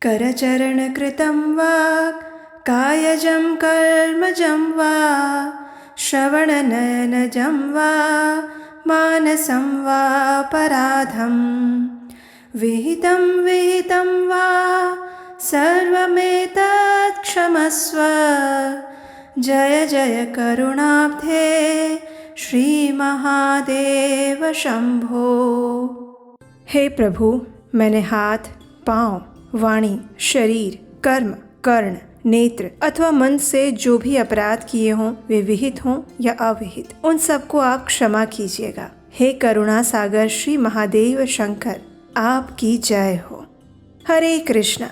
करचरणकृतं वा कायजं कर्मजं वा श्रवणनयनजं वा मानसं वा पराधं विहितं विहितं वा सर्वमेतत् क्षमस्व। जय जय करुणाब्धे श्री महादेव शंभो। हे प्रभु, मैंने हाथ, पाँव, वाणी, शरीर, कर्म, कर्ण, नेत्र अथवा मन से जो भी अपराध किए हों, वे विहित हों या अविहित, उन सबको आप क्षमा कीजिएगा। हे करुणा सागर श्री महादेव शंकर, आपकी जय हो। हरे कृष्णा।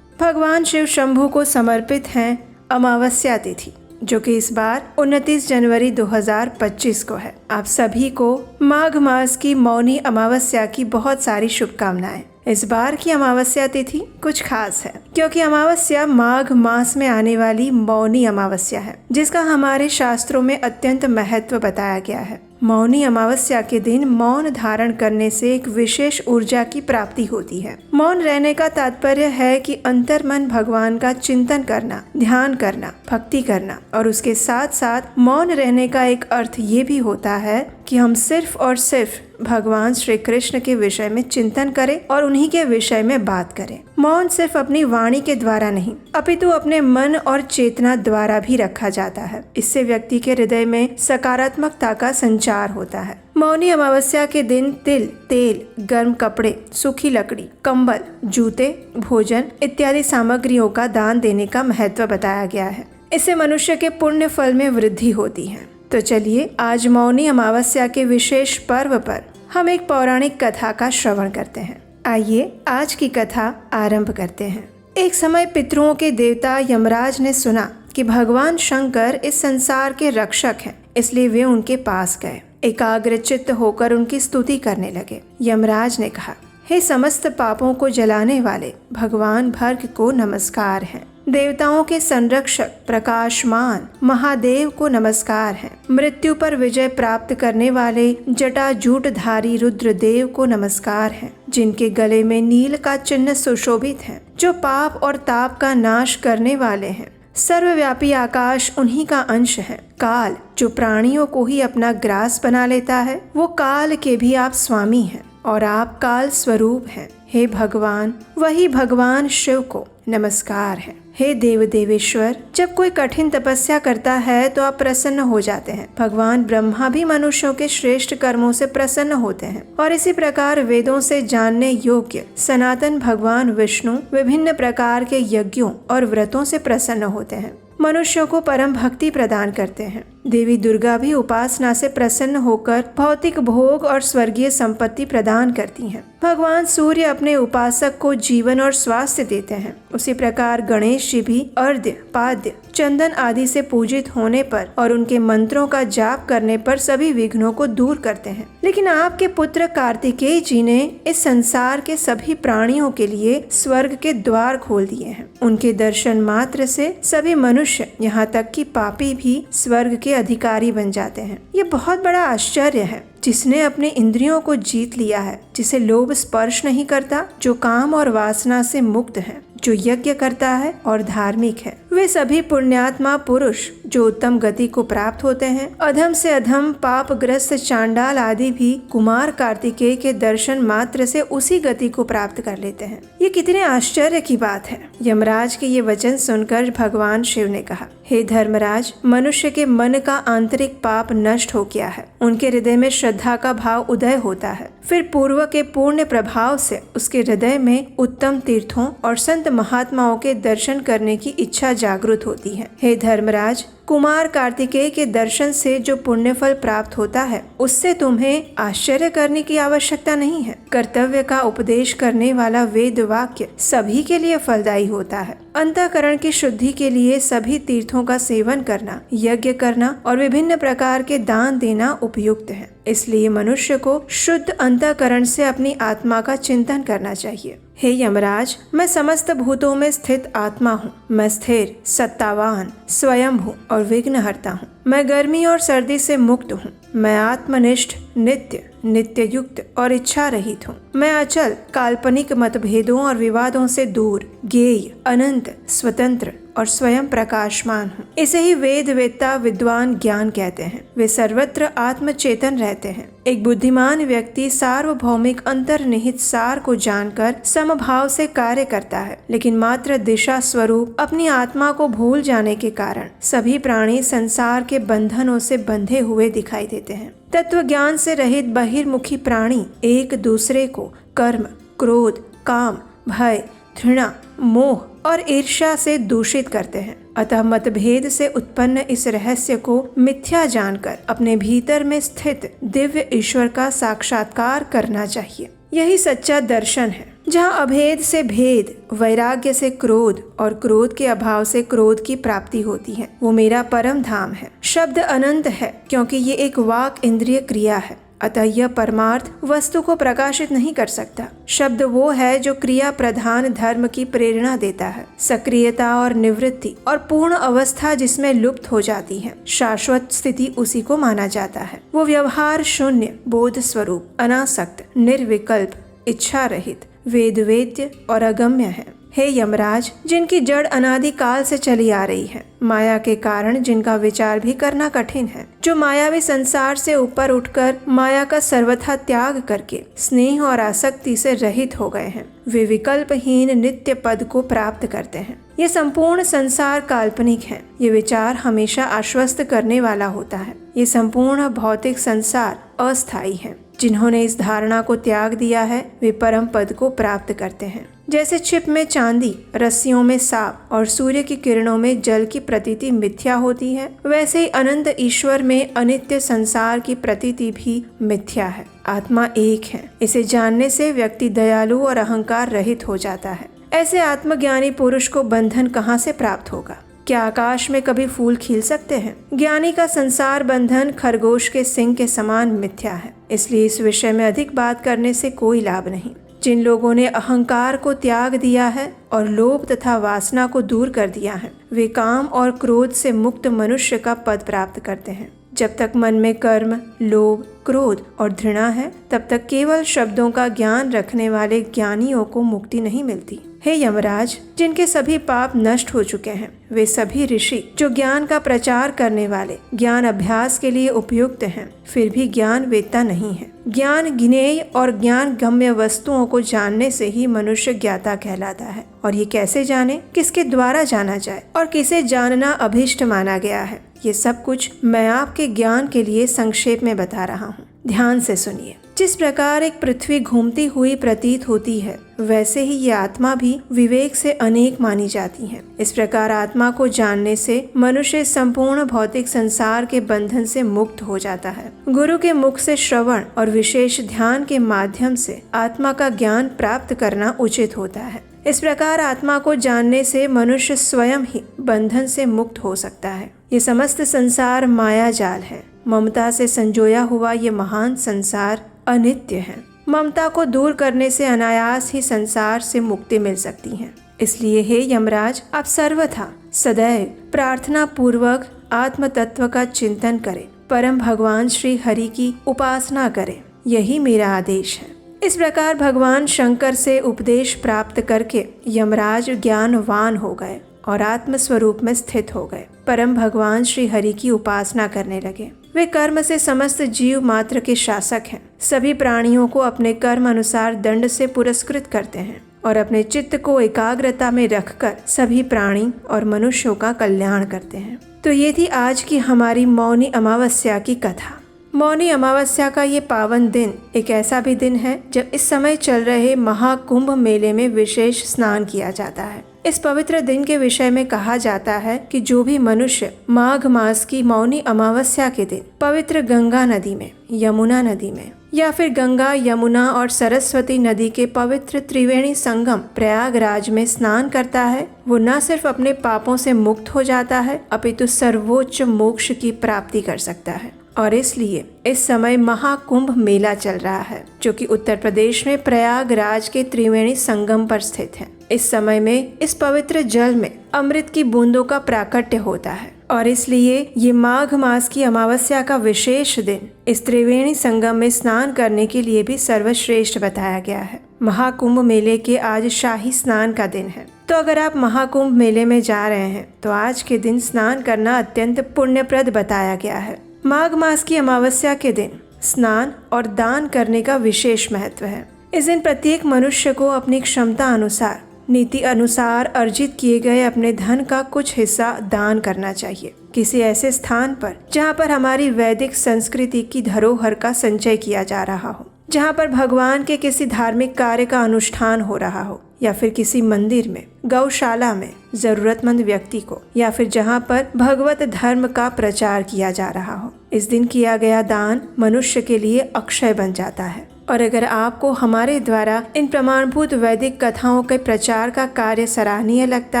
भगवान शिव शंभु को समर्पित हैं अमावस्या तिथि, जो कि इस बार 29 जनवरी 2025 को है। आप सभी को माघ मास की मौनी अमावस्या की बहुत सारी शुभकामनाएं। इस बार की अमावस्या तिथि कुछ खास है, क्योंकि अमावस्या माघ मास में आने वाली मौनी अमावस्या है, जिसका हमारे शास्त्रों में अत्यंत महत्व बताया गया है। मौनी अमावस्या के दिन मौन धारण करने से एक विशेष ऊर्जा की प्राप्ति होती है। मौन रहने का तात्पर्य है कि अंतर्मन भगवान का चिंतन करना, ध्यान करना, भक्ति करना, और उसके साथ साथ मौन रहने का एक अर्थ ये भी होता है कि हम सिर्फ और सिर्फ भगवान श्री कृष्ण के विषय में चिंतन करें और उन्हीं के विषय में बात करें। मौन सिर्फ अपनी वाणी के द्वारा नहीं, अपितु अपने मन और चेतना द्वारा भी रखा जाता है। इससे व्यक्ति के हृदय में सकारात्मकता का संचार होता है। मौनी अमावस्या के दिन तिल, तेल, गर्म कपड़े, सूखी लकड़ी, कंबल, जूते, भोजन इत्यादि सामग्रियों का दान देने का महत्व बताया गया है। इससे मनुष्य के पुण्य फल में वृद्धि होती है। तो चलिए आज मौनी अमावस्या के विशेष पर्व पर हम एक पौराणिक कथा का श्रवण करते हैं। आइए आज की कथा आरंभ करते हैं। एक समय पितरों के देवता यमराज ने सुना कि भगवान शंकर इस संसार के रक्षक हैं, इसलिए वे उनके पास गए। एकाग्रचित्त होकर उनकी स्तुति करने लगे। यमराज ने कहा, हे समस्त पापों को जलाने वाले भगवान भर्ग को नमस्कार है। देवताओं के संरक्षक प्रकाशमान महादेव को नमस्कार है। मृत्यु पर विजय प्राप्त करने वाले जटाजूटधारी रुद्रदेव को नमस्कार है, जिनके गले में नील का चिन्ह सुशोभित है, जो पाप और ताप का नाश करने वाले हैं। सर्वव्यापी आकाश उन्हीं का अंश है। काल, जो प्राणियों को ही अपना ग्रास बना लेता है, वो काल के भी आप स्वामी हैं और आप काल स्वरूप हैं। हे भगवान, वही भगवान शिव को नमस्कार है। हे देव देवेश्वर, जब कोई कठिन तपस्या करता है तो आप प्रसन्न हो जाते हैं। भगवान ब्रह्मा भी मनुष्यों के श्रेष्ठ कर्मों से प्रसन्न होते हैं, और इसी प्रकार वेदों से जानने योग्य सनातन भगवान विष्णु विभिन्न प्रकार के यज्ञों और व्रतों से प्रसन्न होते हैं, मनुष्यों को परम भक्ति प्रदान करते हैं। देवी दुर्गा भी उपासना से प्रसन्न होकर भौतिक भोग और स्वर्गीय संपत्ति प्रदान करती हैं। भगवान सूर्य अपने उपासक को जीवन और स्वास्थ्य देते हैं। उसी प्रकार गणेश जी भी अर्घ्य, पाद्य, चंदन आदि से पूजित होने पर और उनके मंत्रों का जाप करने पर सभी विघ्नों को दूर करते हैं। लेकिन आपके पुत्र कार्तिकेय जी ने इस संसार के सभी प्राणियों के लिए स्वर्ग के द्वार खोल दिए हैं। उनके दर्शन मात्र से सभी मनुष्य, यहाँ तक कि पापी भी स्वर्ग के अधिकारी बन जाते हैं। ये बहुत बड़ा आश्चर्य है। जिसने अपने इंद्रियों को जीत लिया है, जिसे लोभ स्पर्श नहीं करता, जो काम और वासना से मुक्त है, जो यज्ञ करता है और धार्मिक है, वे सभी पुण्यात्मा पुरुष जो उत्तम गति को प्राप्त होते हैं। अधम से अधम पापग्रस्त चांडाल आदि भी कुमार कार्तिकेय के दर्शन मात्र से उसी गति को प्राप्त कर लेते हैं। ये कितने आश्चर्य की बात है। यमराज के ये वचन सुनकर भगवान शिव ने कहा, हे धर्मराज, मनुष्य के मन का आंतरिक पाप नष्ट हो गया है। उनके हृदय में श्रद्धा का भाव उदय होता है। फिर पूर्व के पूर्ण प्रभाव से उसके हृदय में उत्तम तीर्थों और संत महात्माओं के दर्शन करने की इच्छा जागृत होती है। हे धर्मराज, कुमार कार्तिकेय के दर्शन से जो पुण्य फल प्राप्त होता है, उससे तुम्हें आश्चर्य करने की आवश्यकता नहीं है। कर्तव्य का उपदेश करने वाला वेद वाक्य सभी के लिए फलदायी होता है। अंतःकरण की शुद्धि के लिए सभी तीर्थों का सेवन करना, यज्ञ करना और विभिन्न प्रकार के दान देना उपयुक्त है। इसलिए मनुष्य को शुद्ध अंतःकरण से अपनी आत्मा का चिंतन करना चाहिए। हे यमराज, मैं समस्त भूतों में स्थित आत्मा हूँ। मैं स्थिर, सत्तावान, स्वयंभू और विघ्नहर्ता हूँ। मैं गर्मी और सर्दी से मुक्त हूँ। मैं आत्मनिष्ठ, नित्य, नित्य युक्त और इच्छा रहित हूँ। मैं अचल, काल्पनिक मतभेदों और विवादों से दूर, ज्ञेय, अनंत, स्वतंत्र और स्वयं प्रकाशमान हूँ। इसे ही वेद वेत्ता विद्वान ज्ञान कहते हैं। वे सर्वत्र आत्मचेतन रहते हैं। एक बुद्धिमान व्यक्ति सार्वभौमिक अंतर्निहित सार को जानकर समभाव से कार्य करता है, लेकिन मात्र दिशा स्वरूप अपनी आत्मा को भूल जाने के कारण सभी प्राणी संसार के बंधनों से बंधे हुए दिखाई देते हैं। तत्व ज्ञान से रहित बहिर्मुखी प्राणी एक दूसरे को कर्म, क्रोध, काम, भय, घृणा, मोह और ईर्ष्या से दूषित करते हैं। अतः मतभेद से उत्पन्न इस रहस्य को मिथ्या जानकर अपने भीतर में स्थित दिव्य ईश्वर का साक्षात्कार करना चाहिए। यही सच्चा दर्शन है। जहाँ अभेद से भेद, वैराग्य से क्रोध और क्रोध के अभाव से क्रोध की प्राप्ति होती है, वो मेरा परम धाम है। शब्द अनंत है क्योंकि ये एक वाक इंद्रिय क्रिया है, अतः यह परमार्थ वस्तु को प्रकाशित नहीं कर सकता। शब्द वो है जो क्रिया प्रधान धर्म की प्रेरणा देता है। सक्रियता और निवृत्ति और पूर्ण अवस्था जिसमें लुप्त हो जाती है, शाश्वत स्थिति उसी को माना जाता है। वो व्यवहार शून्य, बोध स्वरूप, अनासक्त, निर्विकल्प, इच्छा रहित, वेदवेद्य और अगम्य है। हे यमराज, जिनकी जड़ अनादि काल से चली आ रही है, माया के कारण जिनका विचार भी करना कठिन है, जो मायावी संसार से ऊपर उठकर माया का सर्वथा त्याग करके स्नेह और आसक्ति से रहित हो गए हैं, वे विकल्पहीन नित्य पद को प्राप्त करते हैं। ये संपूर्ण संसार काल्पनिक है। ये विचार हमेशा आश्वस्त करने वाला होता है। ये संपूर्ण भौतिक संसार अस्थायी है। जिन्होंने इस धारणा को त्याग दिया है, वे परम पद को प्राप्त करते हैं। जैसे छिप में चांदी, रस्सियों में सांप और सूर्य की किरणों में जल की प्रतीति मिथ्या होती है, वैसे ही अनंत ईश्वर में अनित्य संसार की प्रतीति भी मिथ्या है। आत्मा एक है। इसे जानने से व्यक्ति दयालु और अहंकार रहित हो जाता है। ऐसे आत्मज्ञानी पुरुष को बंधन कहाँ से प्राप्त होगा? क्या आकाश में कभी फूल खिल सकते हैं? ज्ञानी का संसार बंधन खरगोश के सिंग के समान मिथ्या है। इसलिए इस विषय में अधिक बात करने से कोई लाभ नहीं। जिन लोगों ने अहंकार को त्याग दिया है और लोभ तथा वासना को दूर कर दिया है, वे काम और क्रोध से मुक्त मनुष्य का पद प्राप्त करते हैं। जब तक मन में कर्म, लोभ, क्रोध और घृणा है, तब तक केवल शब्दों का ज्ञान रखने वाले ज्ञानियों को मुक्ति नहीं मिलती। हे यमराज, जिनके सभी पाप नष्ट हो चुके हैं, वे सभी ऋषि जो ज्ञान का प्रचार करने वाले, ज्ञान अभ्यास के लिए उपयुक्त हैं, फिर भी ज्ञान वेत्ता नहीं है। ज्ञान ज्ञेय और ज्ञान गम्य वस्तुओं को जानने से ही मनुष्य ज्ञाता कहलाता है। और ये कैसे जाने, किसके द्वारा जाना जाए और किसे जानना अभिष्ट माना गया है, ये सब कुछ मैं आपके ज्ञान के लिए संक्षेप में बता रहा हूँ। ध्यान से सुनिए। जिस प्रकार एक पृथ्वी घूमती हुई प्रतीत होती है, वैसे ही ये आत्मा भी विवेक से अनेक मानी जाती है। इस प्रकार आत्मा को जानने से मनुष्य संपूर्ण भौतिक संसार के बंधन से मुक्त हो जाता है। गुरु के मुख से श्रवण और विशेष ध्यान के माध्यम से आत्मा का ज्ञान प्राप्त करना उचित होता है। इस प्रकार आत्मा को जानने से मनुष्य स्वयं ही बंधन से मुक्त हो सकता है। ये समस्त संसार माया जाल है। ममता से संजोया हुआ ये महान संसार अनित्य है। ममता को दूर करने से अनायास ही संसार से मुक्ति मिल सकती है। इसलिए हे यमराज, आप सर्वथा सदैव प्रार्थना पूर्वक आत्म तत्व का चिंतन करें, परम भगवान श्री हरि की उपासना करें। यही मेरा आदेश है। इस प्रकार भगवान शंकर से उपदेश प्राप्त करके यमराज ज्ञानवान हो गए और आत्म स्वरूप में स्थित हो गए। परम भगवान श्री हरि की उपासना करने लगे। वे कर्म से समस्त जीव मात्र के शासक हैं। सभी प्राणियों को अपने कर्म अनुसार दंड से पुरस्कृत करते हैं और अपने चित्त को एकाग्रता में रखकर सभी प्राणी और मनुष्यों का कल्याण करते हैं। तो ये थी आज की हमारी मौनी अमावस्या की कथा। मौनी अमावस्या का ये पावन दिन एक ऐसा भी दिन है जब इस समय चल रहे महाकुंभ मेले में विशेष स्नान किया जाता है। इस पवित्र दिन के विषय में कहा जाता है कि जो भी मनुष्य माघ मास की मौनी अमावस्या के दिन पवित्र गंगा नदी में, यमुना नदी में या फिर गंगा, यमुना और सरस्वती नदी के पवित्र त्रिवेणी संगम प्रयागराज में स्नान करता है, वो न सिर्फ अपने पापों से मुक्त हो जाता है, अपितु सर्वोच्च मोक्ष की प्राप्ति कर सकता है। और इसलिए इस समय महाकुंभ मेला चल रहा है, जो कि उत्तर प्रदेश में प्रयागराज के त्रिवेणी संगम पर स्थित है। इस समय में इस पवित्र जल में अमृत की बूंदों का प्राकट्य होता है और इसलिए ये माघ मास की अमावस्या का विशेष दिन इस त्रिवेणी संगम में स्नान करने के लिए भी सर्वश्रेष्ठ बताया गया है। महाकुंभ मेले के आज शाही स्नान का दिन है, तो अगर आप महाकुंभ मेले में जा रहे हैं तो आज के दिन स्नान करना अत्यंत पुण्यप्रद बताया गया है। माघ मास की अमावस्या के दिन स्नान और दान करने का विशेष महत्व है। इस दिन प्रत्येक मनुष्य को अपनी क्षमता अनुसार, नीति अनुसार अर्जित किए गए अपने धन का कुछ हिस्सा दान करना चाहिए, किसी ऐसे स्थान पर जहाँ पर हमारी वैदिक संस्कृति की धरोहर का संचय किया जा रहा हो, जहाँ पर भगवान के किसी धार्मिक कार्य का अनुष्ठान हो रहा हो, या फिर किसी मंदिर में, गौशाला में जरूरतमंद व्यक्ति को, या फिर जहाँ पर भगवत धर्म का प्रचार किया जा रहा हो। इस दिन किया गया दान मनुष्य के लिए अक्षय बन जाता है। और अगर आपको हमारे द्वारा इन प्रमाणभूत वैदिक कथाओं के प्रचार का कार्य सराहनीय लगता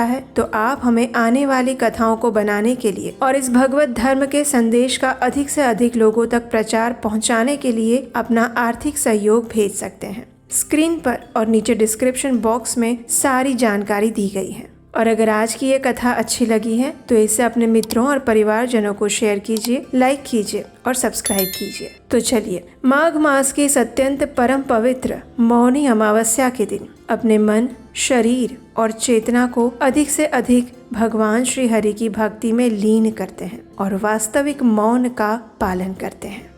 है तो आप हमें आने वाली कथाओं को बनाने के लिए और इस भगवत धर्म के संदेश का अधिक से अधिक लोगों तक प्रचार पहुंचाने के लिए अपना आर्थिक सहयोग भेज सकते हैं। स्क्रीन पर और नीचे डिस्क्रिप्शन बॉक्स में सारी जानकारी दी गई है। और अगर आज की ये कथा अच्छी लगी है तो इसे अपने मित्रों और परिवारजनों को शेयर कीजिए, लाइक कीजिए और सब्सक्राइब कीजिए। तो चलिए माघ मास के इस अत्यंत परम पवित्र मौनी अमावस्या के दिन अपने मन, शरीर और चेतना को अधिक से अधिक भगवान श्री हरि की भक्ति में लीन करते हैं और वास्तविक मौन का पालन करते हैं।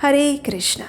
हरे कृष्णा।